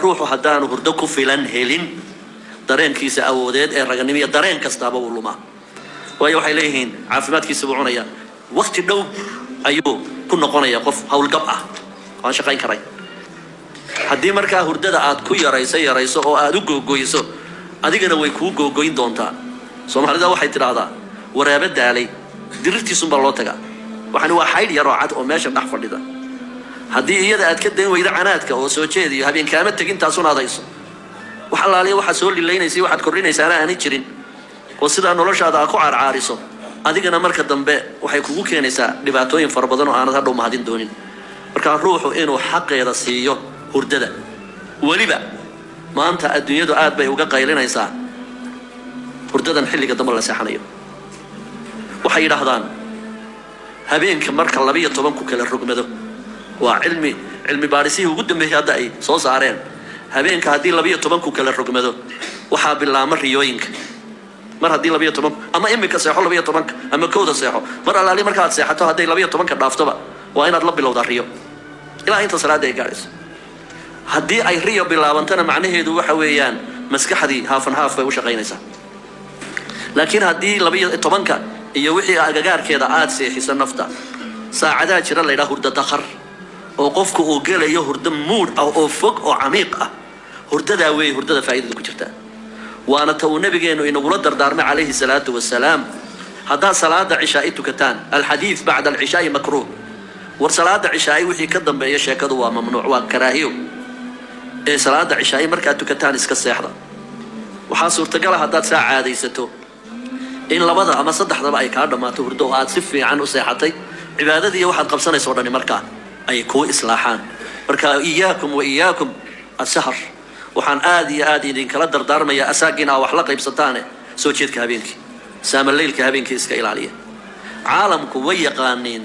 ruuxu haddaanu hurdo ku filan helin dareenkiisa awoodeed ee raganimo dareen kastaaba uu lumaa waayo waxay leeyihiin caafimaadkiisa buu cunayaa waqti dhow ayuu ku noqonayaa qof hawlgab ah aan shaqayn karay haddii markaa hurdada aad ku yarayso oo aad u googoyso adigana way kuu googoyn doontaa Soomaalida waxay tiraahdaa waraaba daalay dirirtiisu baa loo tagaa waxaan waa xayl yar oo cad oo meesha dhax fadhida haddii iyada aad ka dayn weydo canaadka oo soo jeediyo habeen kaama tagin taasuna adayso waxa laaliyo waxa soo lileynaysa waxaad kordhinaysaa aanay jirin oo sida noloshaada ku carcaariso adigana marka dambe waxay kugu keenaysaa dhibaatooyin fara badan oo aanad hadhow mahadin doonin marka ruuxu inuu xaqeeda siiyo hurdada waliba maanta adduunyadu aad bay uga qaylinaysaa hurdadan xilliga dambe la seexanayo waxay yiraahdaan habeenka marka 12 ku kala rogmado waa cilmi baarisihi ugu dambeeyay hadda ay soo saareen habeenka hadii 12 ku kala rogmado waxa bilaama riyooyinka mar hadii 12 ama imika seexo 12 ama kooda seexo mar alaali marka aad seexato hadii 12 ka dhaaftoba waa inaad la bilowdaa riyo ilaa inta salaada ay gaarayso hadii ay riyo bilaabantana macnaheedu waxa weeyaan maskaxdii haafan haaf bay u shaqaynaysaa laakiin hadii 12 iyo wixii agagaarkeeda aad seexiso nafta saacadaha jira la yiraahdo hurda dakhar oo qofku uu galayo hurdo mood oo fog oo camiiq ah hurdada way hurdada faa'iidada ku jirta waana taa nabigeenu inagula dardaarmay calayhi salaatu wasalaam hadda salaada cishaa tukataan alhadith ba'da al-ishaa makruh war salaada cishaa wixii ka dambeeya sheekadu waa mamnuuc waa karaahiyo ee salaada cishaa marka tukataan iska seexda waxa suurtagal ah haddaad saacadaysato in labada ama saddexdaba ay ka dhamaato hurdo aad si fiican u seexatay cibaadadii waxaad qabsanayso dhan markaa ay ku islaaxaan marka iyaakum as-sahar waxaan aad iyo aad idin kala dardaarmaya asaagina wax la qaybsataane soo jeedka habeenkii saamaleelka habeenkii iska ilaaliya caalamku way yaqaaniin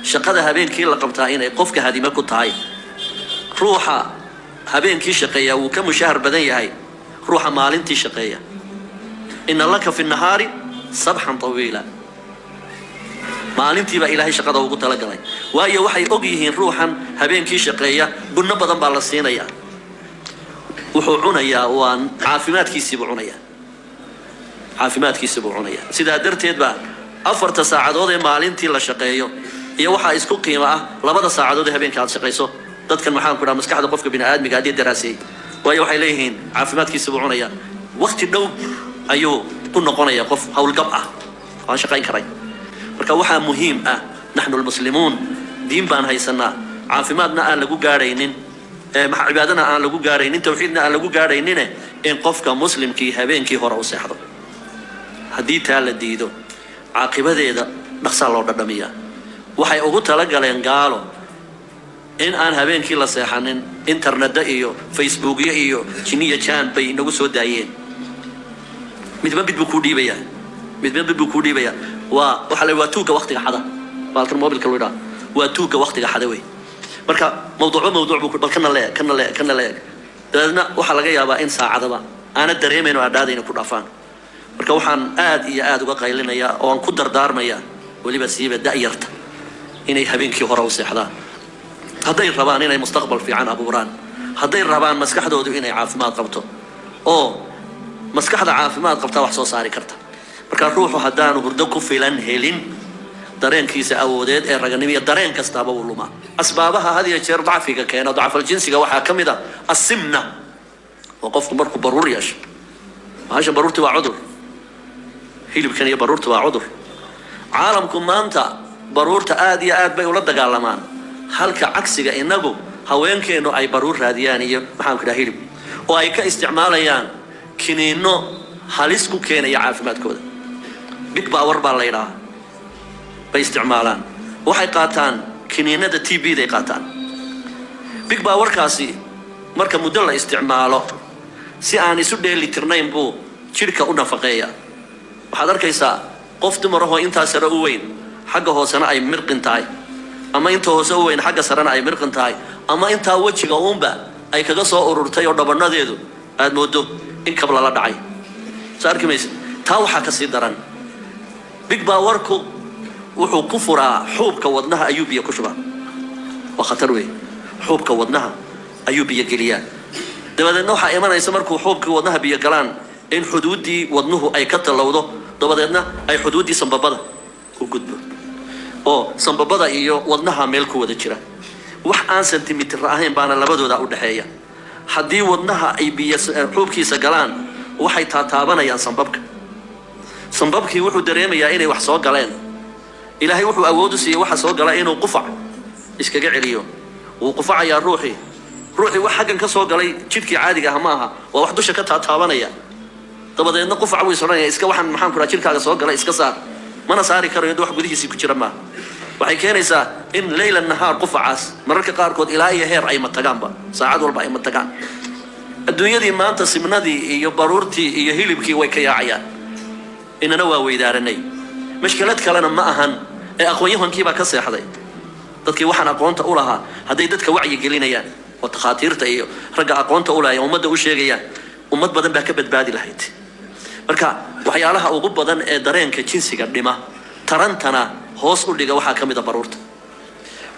shaqada habeenkii la qabtaa inay qofka hadima ku tahay ruuxa habeenkii shaqeeya uu ka mushahar badan yahay ruuxa maalintii shaqeeya inna laka fi an-nahari sabhan tawila maalintii baa ilaahay shaqada ugu tala galay waayo waxay og yihiin ruuxan habeenkii shaqeeya gunno badan baa la siinayaa wuxuu cunayaa waan caafimaadkiisa buu cunayaa sida darteed baa 4 saacadood ee maalintii la shaqeeyo iyo waxa isku qiimo ah 2 saacadood ee habeenkii aad shaqeyso dadkan maxaan ku dhahaa maskaxda qofka bini'aadmiga hadii daraasay waayo waxay leeyihiin caafimaadkiisa buu cunayaa waqti dhow ayuu ku noqonayaa qof hawlgab ah aan shaqayn karay marka waxa muhiim ah nahnu almuslimuun diin baan haysanaa caafimaadna aan lagu gaaraynin cibaadana aan lagu gaaraynin tawxiidna aan lagu gaaraynin in qofka muslimkii habeenkii hore u seexdo hadii taa la diido caaqibadeeda dhaqsa loo dhadhamiyaa waxay ugu tala galeen gaalo in aan habeenkii la seexanin internet iyo facebook iyo jiniya jaan bay nagu soo daayeen midba buu ku dhiibaya waxa la waa tuuga waqtiga xada baalkan mobilka loo yiraahdo waa tuuga waqtiga xada way marka mawduuc buu balkana leeyahay dadna waxa laga yaabaa in saacadaba aana dareemayno aadaadayna ku dhaafaan marka waxaan aad iyo aad uga qaylinayaa oo aan ku dardaarmayaa waliba siiba da'yarta inay habeenkii hore u seexdaan hadday rabaan inay mustaqbal fiican abuuraan hadday rabaan maskaxdoodu inay caafimaad qabto oo maskaxda caafimaad qabta wax soo saari karta marka ruuxu haddaanu hurdo ku filan helin dareenkiisa awoodeed ee raganimo dareen kastaaba uu lumaa asbaabaha had iyo jeer dacfiga keena dacfal jinsiga waxaa ka mid ah as-simna oo qofku markuu baruur yeesho maasha baruurtu waa cudur hilibkan iyo baruurtu waa cudur caalamku maanta baruurta aad iyo aad bay ula dagaalamaan halka cagsiga inagu haweenkeenu ay baruur raadiyaan iyo maxaan ku dhahay hilib oo ay ka isticmaalayaan kiniino halis ku keenaya caafimaadkooda big power baa la yiraahdaa bay isticmaalaan waxay qaataan kiniinada TB day qaataan big power kaasi marka muddo la isticmaalo si aan isu dheeli tirnayn buu jirka u nafaqeeyaa waxaad arkaysaa qof dumar ah oo intaas sare u weyn xagga hoosena ay mirqin tahay ama inta hoose u weyn xagga sarena ay mirqin tahay ama inta wajiga uunba ay kaga soo ururtay oo dhabanadeedu aad moodo in kabla la dhacay saarkimaysa taa waxa ka sii daran big powerku wuxuu ku furaa xuubka wadnaha ayuu biyo ku shubaa waa khatar weey xuubka wadnaha ayuu biyo geliyaa dabadeedna waxaa imanaysa markuu xuubkii wadnaha biyo galaan in xuduuddii wadnuhu ay ka tallowdo dabadeedna ay xuduuddii sanbabada u gudbo oo sanbabada iyo wadnaha meel ku wada jira wax aan sentimitir ahayn baana labadooda u dhaxeeya haddii wadnaha ay biyo xuubkiisa galaan waxay taataabanayaan sanbabkii wuxuu dareemayaa inay wax soo galeen ilaahay wuxuu awood u siiyey waxa soo gala inuu qufac iskaga celiyo wuu qufacayaa ruuxii wax xaggan ka soo galay jidhkii caadiga ah ma aha waa wax dusha ka taataabanaya dabadeedna qufac wuu isodhanaya iska waxaan maxaan ku dhaha jidhkaaga soo galay iska saar mana saari karayo inta wax gudihiisii ku jira maaha waxay keenaysaa in leyla nahaar qufacaas mararka qaarkood ilaa iyo heer ay matagaanba saacad walba ay matagaan adduunyadii maanta simnadii iyo baruurtii iyo hilibkii way ka yaacayaan inana waa weydaaranay mashkilad kalena ma ahan ee aqoon-yahankiibaa ka seexday dadkii waxaan aqoonta u lahaa hadday dadka wacyi gelinayaan oo takhaatiirta iyo ragga aqoonta u lahay ummadda u sheegayaan ummad badan baa ka badbaadi lahayd marka waxyaalaha ugu badan ee dareenka jinsiga dhima tarantana hoos u dhiga waxaa ka mid a baruurta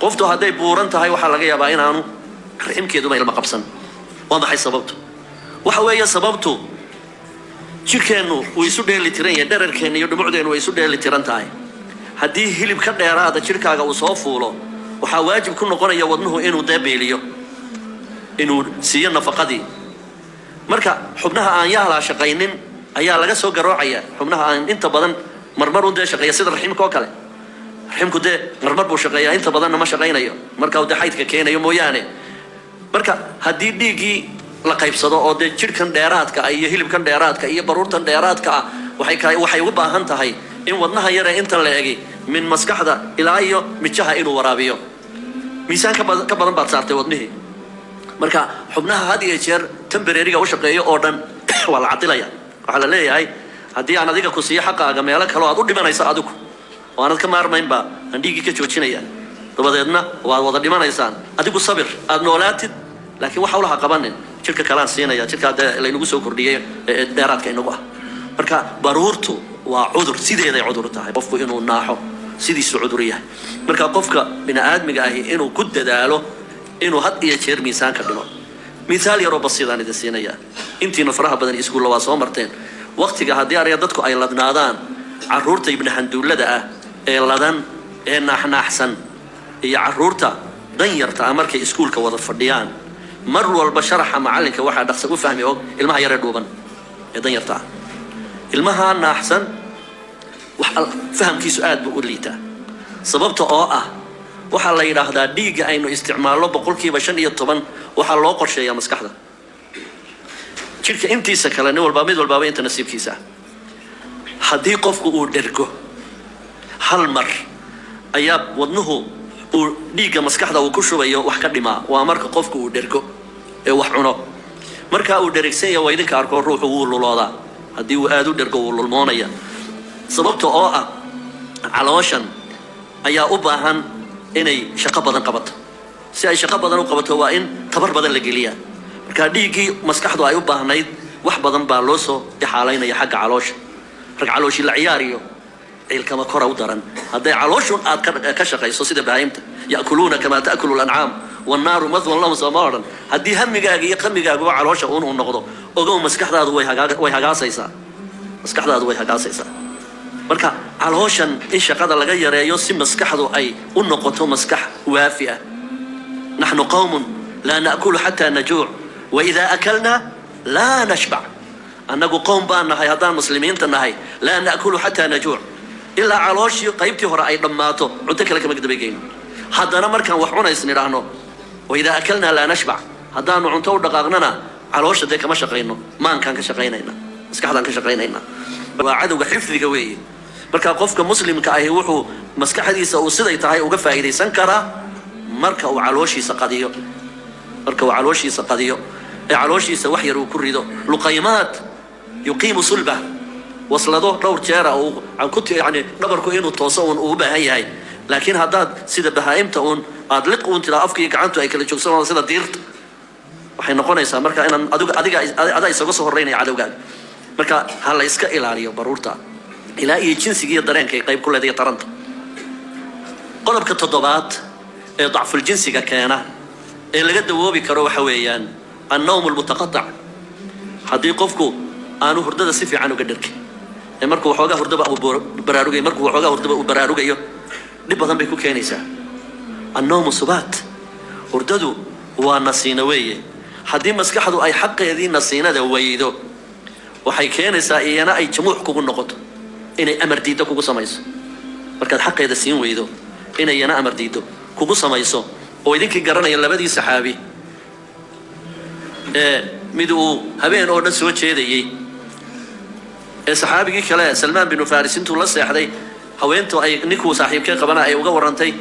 qoftu hadday buuran tahay waxaa laga yaabaa inaanu raximkeeduma ilma qabsan waa maxay sababtu waxa weeye sababtu jirkeennu wuu isu dheeli tiran yahay dherarkeenna iyo dhumucdeennu way isu dheeli tiran tahay haddii hilib ka dheeraada jirkaaga uu soo fuulo waxaa waajib ku noqonaya wadnuhu inuu deebeeliyo inuu siiyo nafaqadii marka xubnaha aan yahlaa shaqaynin ayaa laga soo garoocaya xubnaha aan inta badan marmar un dee shaqeeya sida raximka oo kale raximku dee marmar buu shaqeeyaa inta badanna ma shaqaynayo marka uu dee xaydka keenayo mooyaane marka haddii dhiiggii la qaybsado oo dee jidhkan dheeraadka ah iyo hilibkan dheeraadka iyo baruurtan dheeraadka ah waxay ugu baahan tahay in wadnaha yaree intan la egi min maskaxda ilaa iyo mijaha inuu waraabiyo miisaan ka badan baad saartay wadnihii marka xubnaha had iyo jeer tembereriga u shaqeeyo oo dhan waa la cadilaya waxaa la leeyahay haddii aan adiga ku siiyo xaqaaga meelo kaleo aad u dhimanaysa adigu oo aanad ka maarmaynba aan dhiiggii ka joojinaya dabadeedna waad wada dhimanaysaan adigu sabir aad noolaatid laakiin waxa ulaha qabanin jidhka kalaan siinaya jidhkaa dee laynagu soo kordhiyey ee dheeraadka inagu ah marka baruurtu waa cudur sideeday cudur tahay qofku inuu naaxo sidiisu cudur yahay marka qofka bini aadmiga ahi inuu ku dadaalo inuu had iyo jeer miisaanka dhimo misaal yaroo basiidaan idin siinaya intiina faraha badan iskuulla waa soo marteen waqtiga haddii araya dadku ay ladnaadaan caruurta ibni xanduullada ah ee ladan ee naaxnaaxsan iyo caruurta danyarta ah markay iskuulka wada fadhiyaan mar walba sharaxa macallinka waxaa dhaqsa u fahmi og ilmaha yaree dhuuban ee danyarta ah ilmaha naaxsan fahamkiisu aad buu u liitaa sababta oo ah waxaa la yidhaahdaa dhiigga aynu isticmaalno 5% waxaa loo qorsheeyaa maskaxda jidhka intiisa kale mid walbaaba inta nasiibkiisa haddii qofku uu dhergo hal mar ayaa wadnuhu uu dhiigga maskaxda uu ku shubayo wax ka dhimaa waa marka qofku uu dhergo ee wax cuno markaa uu dherigsan yahay waa idinka arko ruuxu wuu luloodaa haddii uu aad u dhergo wuu lulmoonaya sababta oo ah calooshan ayaa u baahan inay shaqo badan qabato si ay shaqo badan u qabato waa in tabar badan la geliyaa marka dhiiggii maskaxdu ay u baahnayd wax badan baa loo soo ixaalaynaya xagga caloosha rag calooshii la ciyaariyo ciilkama kora u daran hadday calooshun aad ka shaqayso sida bahaymta ya'kuluuna kamaa ta'kulu al-an'aam wannaaru mathwan lahum samaran haddii hamigaaga iyo qamigaaguba caloosha uu noqdo ogow maskaxdaadu way hagaasaysaa marka calooshan in shaqada laga yareeyo si maskaxdu ay u noqoto maskax waafi ah naxnu qawmun laa na'kulu xataa najuuc waidaa akalnaa laa nashbac annagu qowm baan nahay haddaan muslimiinta nahay laa na'kulu xataa najuuc ilaa calooshii qaybtii hore ay dhammaato cunto kale kama dabageyno haddana markaan wax cunaysn idhaahno waidaa akalnaa laa nashbac haddaanu cunto u dhaqaaqnana caloosha dee kama shaqayno maankaan ka shaqaynayna maskaxdaan ka shaqaynayna waa cadowga xifdiga weeye marka qofka muslimka ahi wuxuu maskaxdiisa uu siday tahay uga faa'iidaysan karaa marka uu calooshiisa qadiyo ee calooshiisa wax yar uu ku rido luqaymaad yuqiimu sulba waslado dhowr jeera uu yani dhabarku inuu tooso uun uu u baahan yahay laakiin haddaad sida bahaa'imta uun aad liq uun tiraa afka iyo gacantu ay kala joogsanaan sida diirta waxay noqonaysaa marka inaan adaa isaga soo horreynaya cadowgaaga marka ha la iska ilaaliyo baruurta ilaa iyo jinsiga iyo dareenka ay qayb ku leedahay taranta qodobka 7 ee dacful jinsiga keena ee laga dawoobi karo waxa weeyaan النوم المتقطع haddii qofku aanu hurdada si fiican uga dharkin markuu waxoogaa hurdaba uu baraarugayo markuu waxoogaa hurdaba uu baraarugayo dhib badan bay ku keenaysaa annawmu subaat hurdadu waa nasiina weeye haddii maskaxdu ay xaqeedii nasiinada weydo waxay keenaysaa iyana ay jamuuc kugu noqoto inay amar diido kugu samayso markaad xaqeeda siin weydo inay iyana amar diido kugu samayso oo idinkii garanaya labadii saxaabi mid uu habeen oo dhan soo jeedayay saxaabigii kale Salmaan bin Faris intuu la seexday haweentu ay ninkuu saaxiibkay qabana ay uga warantay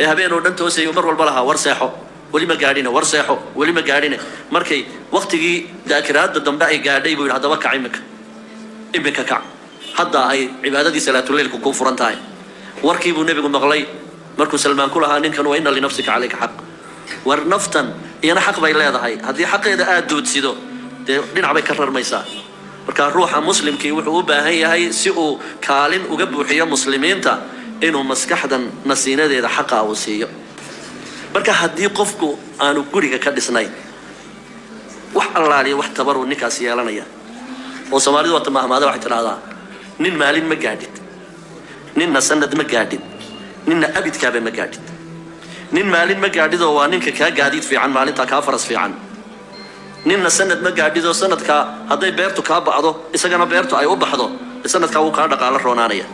habeen oo dhan toosay mar walba laha war seexo wali ma gaadhina war seexo wali ma gaadhina markay waqtigii daakiraadda dambe ay gaadhay buu hadaba kacay imika kac hadda ay cibaadadii salaatul leelku ku furan tahay warkii buu nabigu maqlay markuu Salmaan ku lahaa ninkan waa inna li nafsika alayka xaq war naftan iyana xaq bay leedahay haddii xaqeeda aad doodsido dee dhinac bay ka rarmaysaa marka ruuxa muslimkii wuxuu u baahan yahay si uu kaalin uga buuxiyo muslimiinta inuu maskaxdan nasiinadeeda xaqa uu siiyo marka haddii qofku aanu guriga ka dhisnayn wax allaaliya wax tabaru ninkaas yeelanaya oo Soomaalidu waa mahmaada waxay tiraahdaa nin maalin ma gaadhid ninna sanad ma gaadhid ninna abidkaaba ma gaadhid nin maalin ma gaadhido waa ninka ka gaadiid fiican maalinta ka faras fiican ninna sanad ma gaadhido sanadka haday beertu ka bacdo isagana beertu ay u baxdo sanadka uu ka dhaqaale roonaanaya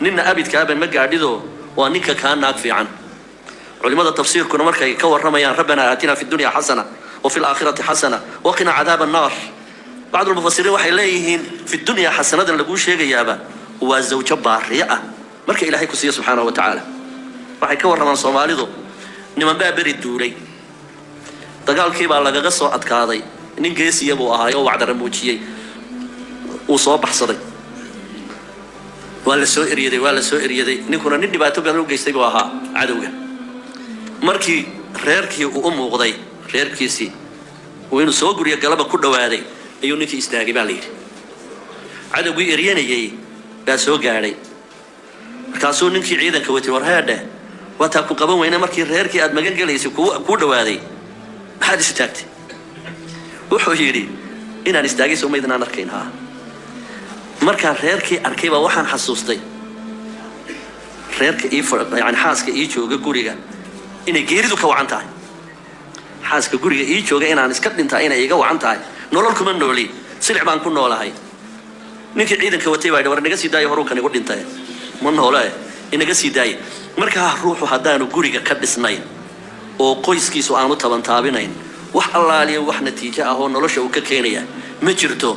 ninna abidkaaba ma gaadhido waa ninka ka naag fiican culimada tafsiirkuna markay ka waramayaan rabbana aatina fi dunya hasana wa fil aakhirati hasana wa qina cadaab an-nar بعض المفسرين waxay leeyihiin fi dunya hasanadan lagu sheegayaaba waa zawjo baari'a marka ilaahay ku siiyo subhanahu wa ta'ala waxay ka waramaan Soomaalidu niman baa bari duulay dagaalkii baa lagaga soo adkaaday nin geesiya buu ahaa oo wacdara muujiyay uu soo baxsaday waa la soo eriyaday ninkuna nin dhibaato badan u geystay buu ahaa cadawga markii reerkii uu u muuqday reerkiisii oo inuu soo guriga galaba ku dhawaaday ayuu ninkii istaagay baa leeyahay cadawgii eriyanayay baa soo gaadhay markaasuu ninkii ciidanka watay war haadhe wata ku qaban weyna markii reerkii aad magan galeysay ku dhawaaday maxaad istaagtay wuxuu yiri inaan istaagay soo meydnaan arkaynaa markaan reerkii arkay baa waxaan xasuustay reerka yani xaaska ii jooga guriga inay geeridu ka wacan tahay xaaska guriga ii jooga inaan iska dhintaa inay iga wacan tahay nolol kuma nooli silic baan ku noolahay ninkii ciidanka watay baa war naga sii daayo horukan igu dhintay ma noolahay inaga sii daayo marka ruuxu hadaanu guriga ka dhisnayn oo qoyskiisu aanu taban taabinayn wax allaaliya wax natiijo ah oo nolosha uu ka keenaya ma jirto